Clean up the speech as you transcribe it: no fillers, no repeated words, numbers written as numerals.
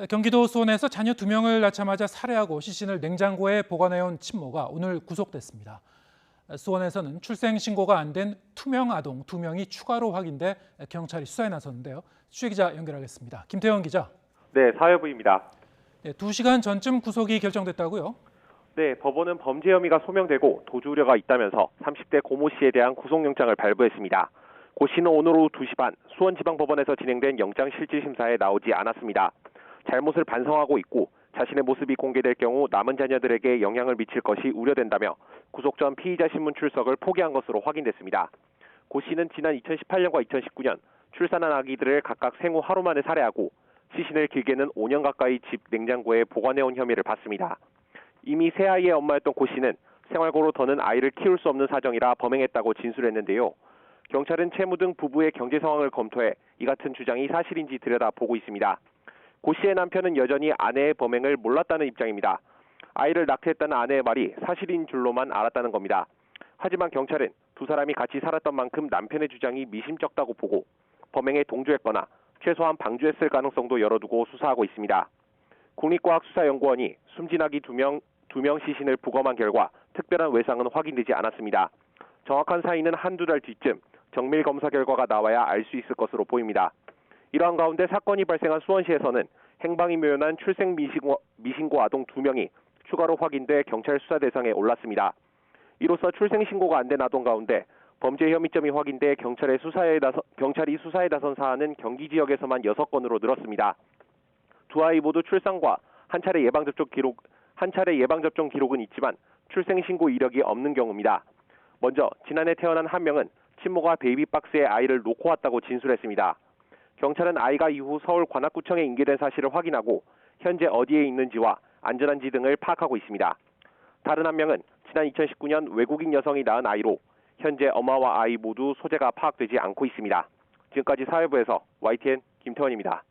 경기도 수원에서 자녀 2명을 낳자마자 살해하고 시신을 냉장고에 보관해온 친모가 오늘 구속됐습니다. 수원에서는 출생 신고가 안 된 투명 아동 2명이 추가로 확인돼 경찰이 수사에 나섰는데요. 취재 기자 연결하겠습니다. 김태형 기자. 네, 사회부입니다. 2시간 전쯤 구속이 결정됐다고요? 네, 법원은 범죄 혐의가 소명되고 도주 우려가 있다면서 30대 고모 씨에 대한 구속영장을 발부했습니다. 고 씨는 오늘 오후 2시 반 수원지방법원에서 진행된 영장실질심사에 나오지 않았습니다. 잘못을 반성하고 있고 자신의 모습이 공개될 경우 남은 자녀들에게 영향을 미칠 것이 우려된다며 구속 전 피의자 신문 출석을 포기한 것으로 확인됐습니다. 고 씨는 지난 2018년과 2019년 출산한 아기들을 각각 생후 하루 만에 살해하고 시신을 길게는 5년 가까이 집 냉장고에 보관해온 혐의를 받습니다. 이미 새 아이의 엄마였던 고 씨는 생활고로 더는 아이를 키울 수 없는 사정이라 범행했다고 진술했는데요. 경찰은 채무 등 부부의 경제 상황을 검토해 이 같은 주장이 사실인지 들여다보고 있습니다. 고 씨의 남편은 여전히 아내의 범행을 몰랐다는 입장입니다. 아이를 낙태했다는 아내의 말이 사실인 줄로만 알았다는 겁니다. 하지만 경찰은 두 사람이 같이 살았던 만큼 남편의 주장이 미심쩍다고 보고 범행에 동조했거나 최소한 방조했을 가능성도 열어두고 수사하고 있습니다. 국립과학수사연구원이 숨진 아기 2명 시신을 부검한 결과 특별한 외상은 확인되지 않았습니다. 정확한 사인은 한두 달 뒤쯤 정밀 검사 결과가 나와야 알 수 있을 것으로 보입니다. 이러한 가운데 사건이 발생한 수원시에서는 행방이 묘연한 출생 미신고 아동 2명이 추가로 확인돼 경찰 수사 대상에 올랐습니다. 이로써 출생 신고가 안 된 아동 가운데 범죄 혐의점이 확인돼 경찰이 수사에 나선 사안은 경기 지역에서만 6건으로 늘었습니다. 두 아이 모두 출산과 한 차례 예방접종 기록은 있지만 출생 신고 이력이 없는 경우입니다. 먼저 지난해 태어난 한 명은 친모가 베이비박스에 아이를 놓고 왔다고 진술했습니다. 경찰은 아이가 이후 서울 관악구청에 인계된 사실을 확인하고 현재 어디에 있는지와 안전한지 등을 파악하고 있습니다. 다른 한 명은 지난 2019년 외국인 여성이 낳은 아이로 현재 엄마와 아이 모두 소재가 파악되지 않고 있습니다. 지금까지 사회부에서 YTN 김태원입니다.